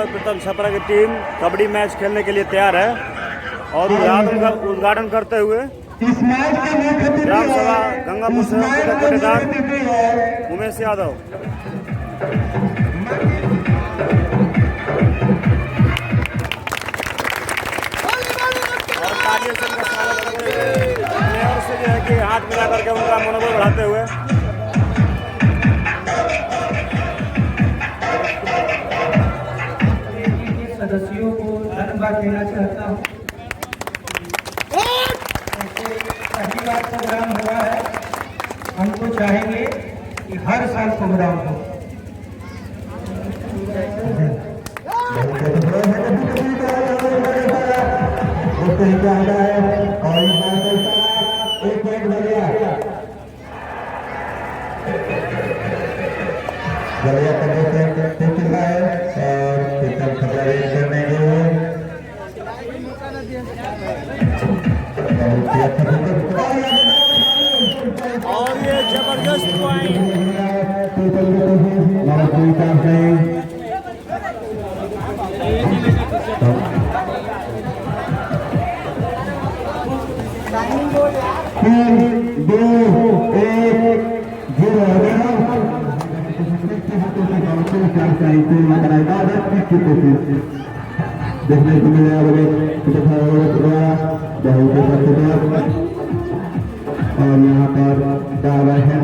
और प्रथम छपरा की टीम कबड्डी मैच खेलने के लिए तैयार है और उद्घाटन करते हुए ग्राम सभा गंगापुर से कोटेदार उमेश यादव। और तालियों से उनका स्वागत करते हुए प्लेयर से जो है कि हाथ मिला करके उनका मनोबल बढ़ाते हुए सदस्यों को धन्यवाद देना चाहता हूँ। पहली बार प्रोग्राम हुआ है, हमको चाहेंगे कि हर साल प्रोग्राम हो। और ये जबरदस्त पॉइंट देखने को मिले और यहाँ पर दावा है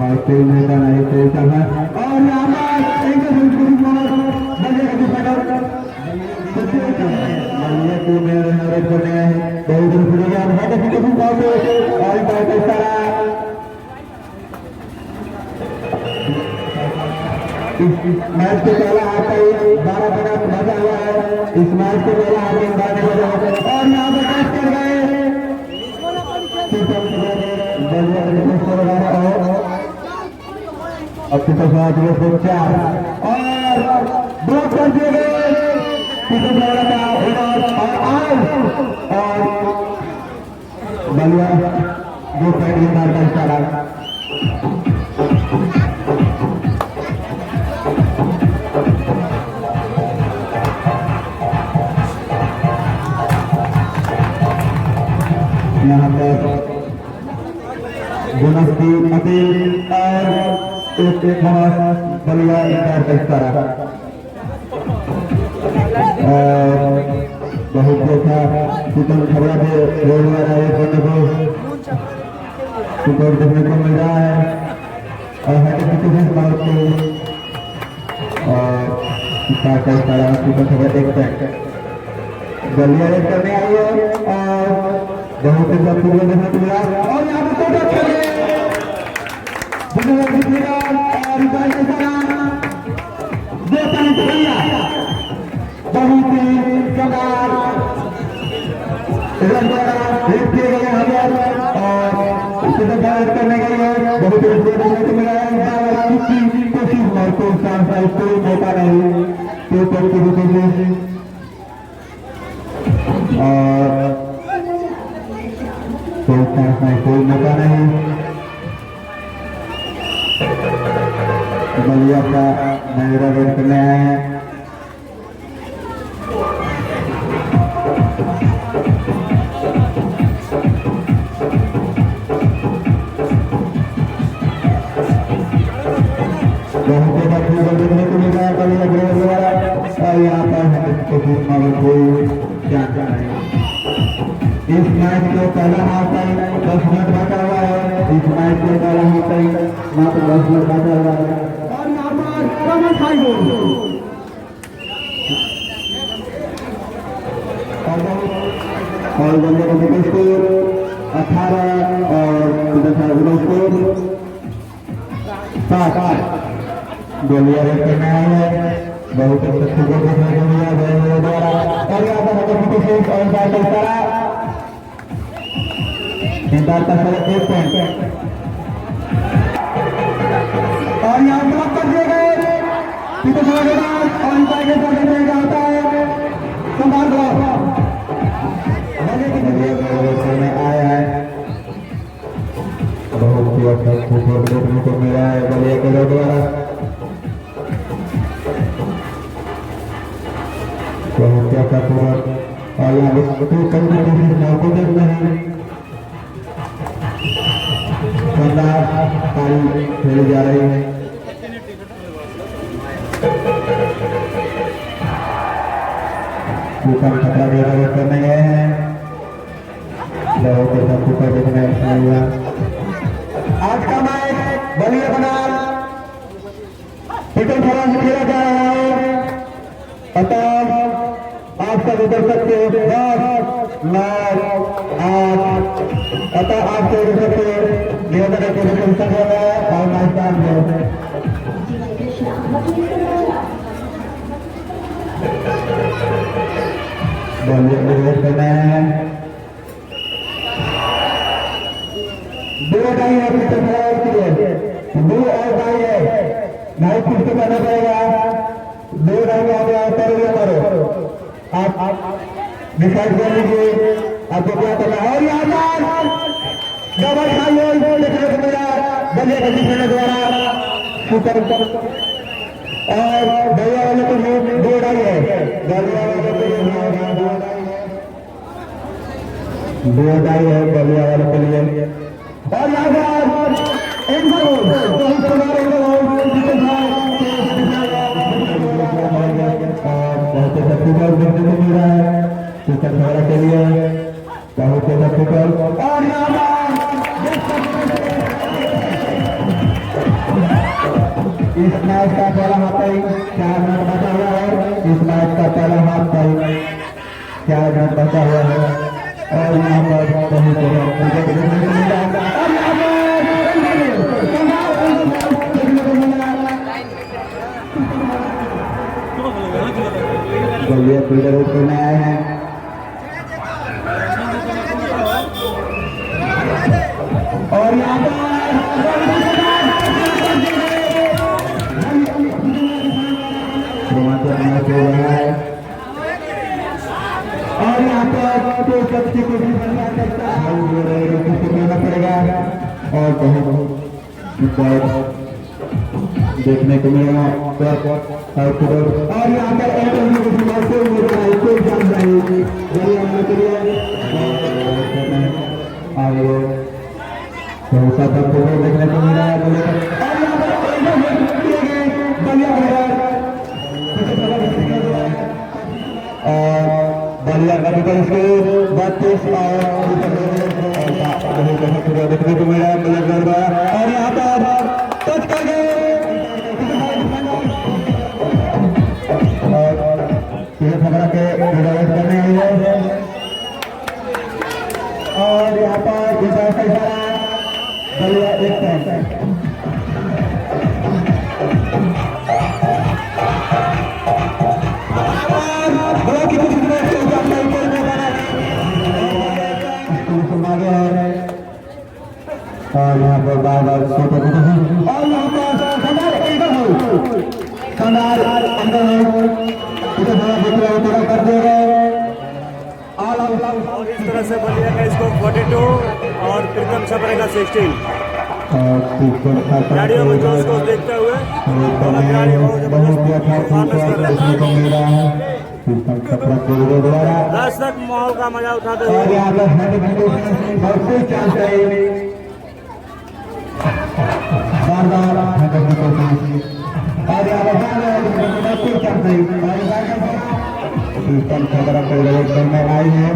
और कोई मैदान आए कोई है और यहाँ मैच को पहला हाथ 12 मिनट मजा हुआ है। इस मैच को पहला हाथ 12 मजा हुआ और यहाँ पर टच कर गए और ब्लॉक कर दिए गए और बलिया दो साइड का इशारा यहाँ पर बोनस की अपील और एक बलिया का इशारा और बहुत अच्छा चिकन खबरा पे रोड वाला देखने को मिल रहा है और हैंडिकेशन बात को और चिकन खबरा देखते हैं बलिया करने आई है और बहुत ही देखने को मिला और यहाँ पर बहुत ही कमाल और करने गई है बहुत ही देखने को मिला है कोशिश और कोई मौका नहीं और कोई मौका नहीं बलिया का नजरा रेड करने आए हैं देखने को मिल रहा है बलिया द्वारा और यहाँ पर कोई जानता नहीं। इस मैच को पहला हाफ 10 मिनट बचा हुआ है। इस मैच को पहला हाफ मात्र 10 मिनट बचा हुआ है और यहाँ पर और बंदे का स्कोर 18 और 7 गोलियां करना है बहुत अच्छे गोल देखने को मिला द्वारा और यहाँ पर एक पॉइंट और यहाँ ब्लॉक कर दिए गए होता है संभाल ब्लॉक आया है बहुत ही अच्छा देखने को मिला है बलिया के द्वारा सफलतापूर्वक और यहाँ पे कई कोशिश मौकों तक नहीं शानदार पारी खेली जा रही है। ऊपर खतरा भी करने गए हैं, लोगों के साथ ऊपर देखने हुआ। आज का मैच बलिया बनाम पिटन खरा से खेला जा रहा है। अतः आप सब उतर सकते हो 10 9 8 अतः आप सब उतर सकते हो नियंत्रण के संस्था है और मैदान में बॉलिंग करना है। 2 डाई है पिटन खरा के लिए, 2 और डाई है, नहीं फिर से करना पड़ेगा। 2 डाई आ गया करो या करो, आप डिसाइड कर लीजिए आपको क्या करना है। और यहाँ डबल खाइए देखने को मिला बलिया का जीतने द्वारा सुपर और बलिया वाले को 2 डाई है, बलिया वाले को 2 डाई है बलिया वाले के लिए। और यहाँ बहुत शक्तिशाल देखने को मिल रहा है सुपर खबरा के लिए, बहुत शक्तिशाल। और इस मैच का पहला हाफ टाइम 4 मिनट बचा हुआ है। इस मैच का पहला हाफ टाइम 4 मिनट बचा हुआ है और यहाँ पर बहुत देखने को मिल रहा है। बलिया फील्डर करने आए हैं और यहाँ और यहाँ पर तो सबसे कोशिश करना पड़ेगा और बहुत देखने को मिलेगा। और यहाँ पर देखने को मिल रहा है। बलिया का देखने को मिल रहा है और यहाँ पर टच कर गए खबरा के करने आई है और यहाँ पर बलिया 1 पॉइंट। और यहाँ पर बार-बार और यहाँ पर शानदार अंदर पूरा कर दिए और इस तरह से बलिया का स्कोर 42 और प्रीतम छपरे का 16। खिलाड़ियों में जोश को देखते हुए दर्शक माहौल का मजा उठाते हुए खबरा करने आई है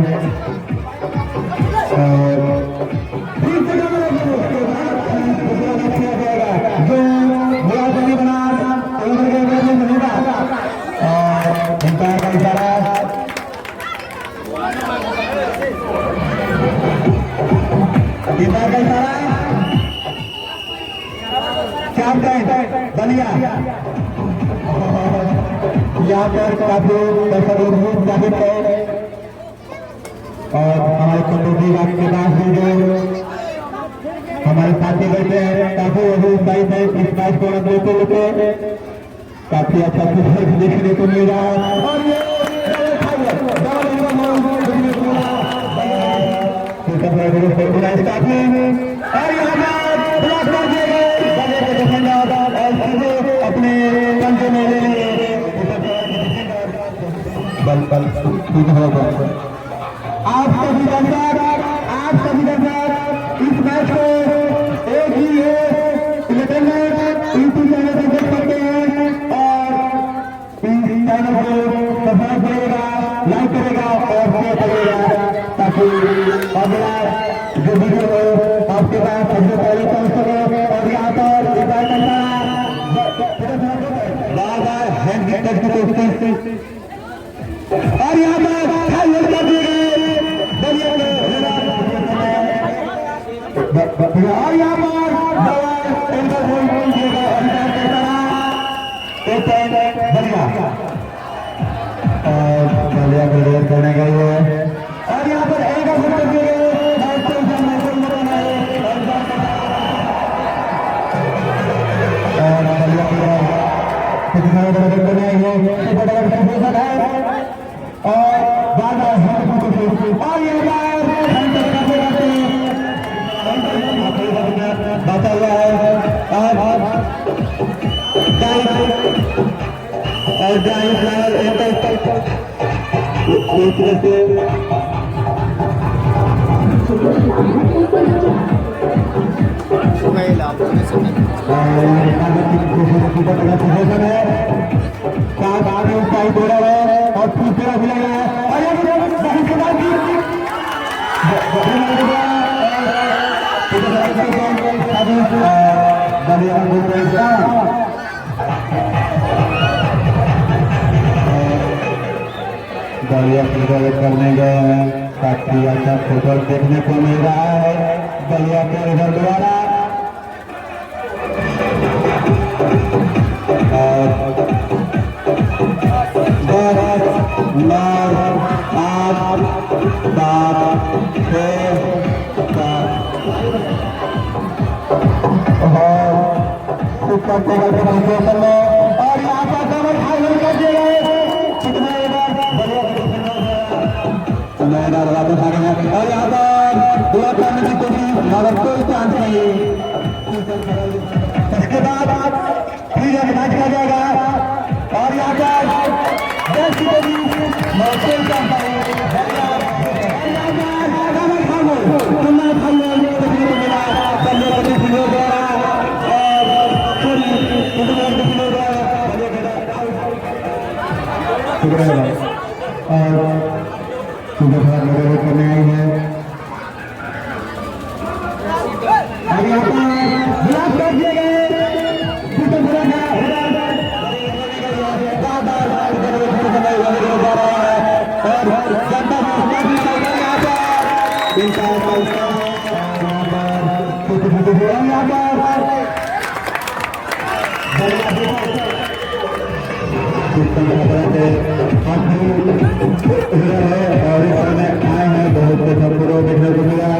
बलिया यहाँ पर काफी दर्शक है और हमारे पंडित जी के पास भी जो हमारे साथी बैठे हैं काफी वही उत्साहित है इस मैच को देखते हुए काफी अच्छा देखने को मिल रहा है। और ये अपने कंधे में ले लिए बल बल ठीक हो गया। आप सभी दर्शक इस मैच को एक ही इंटरनेट यूट्यूब चैनल पर देख सकते हैं और इस चैनल को सब्सक्राइब करेगा, लाइक करेगा और शेयर करेगा ताकि अगला जो वीडियो हो आपके पास सबसे पहले पहुंच सके। और यहाँ पर बार बार हैंड टच की कोशिश और यहाँ पर हाईलाइट कर दिए गए और यहाँ पर बलिया क्लियर करने गए हैं और यहाँ पर एक बचा हुआ है और तीसरा मिलेगा बढ़िया फुटबॉल करने गए हैं, काफी अच्छा फुटबॉल देखने को मिल रहा है बढ़िया के इधर द्वारा। और यहाँ पर डबल फाइनल कर दिए गए और यहाँ पर दुआ करने की कोशिश मगर कोई चांस नहीं। इसके बाद फिर एक मैच किया जाएगा और यहाँ पर करने आई है और इस समय आए हैं बहुत से सबको देखने को मिला है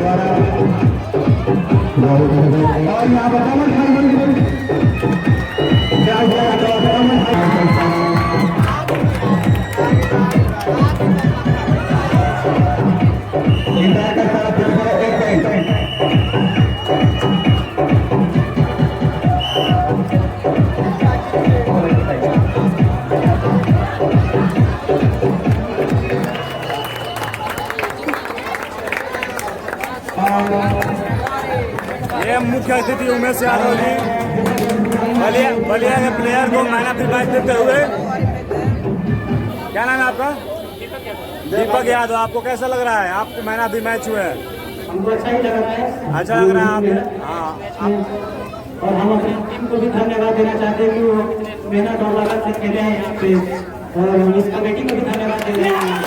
द्वारा और यहाँ पर ये मुख्य अतिथि उमेश यादव जी बलिया के प्लेयर को मैन ऑफ द मैच देते हुए। क्या नाम है आपका? दीपक यादव। आपको कैसा लग रहा है? आपको मैन ऑफ द मैच हुए हैं? हमको अच्छा ही लग रहा है। अच्छा लग रहा है आप? हाँ। और हम अपनी टीम को भी धन्यवाद देना चाहते हैं कि वो मेहनत और लगन से खेले हैं यहाँ पे और हम इस कमेटी को भी धन्यवाद दे रहे हैं।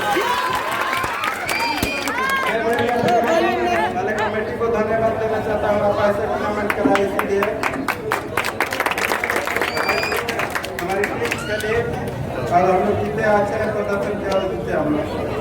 कमेटी को धन्यवाद देना चाहता हूँ, आप ऐसे टूर्नामेंट कराए इसलिए हमारी टीम के लिए और हम लोग जीते अच्छे हैं, प्रदर्शन किया जीते हम लोग।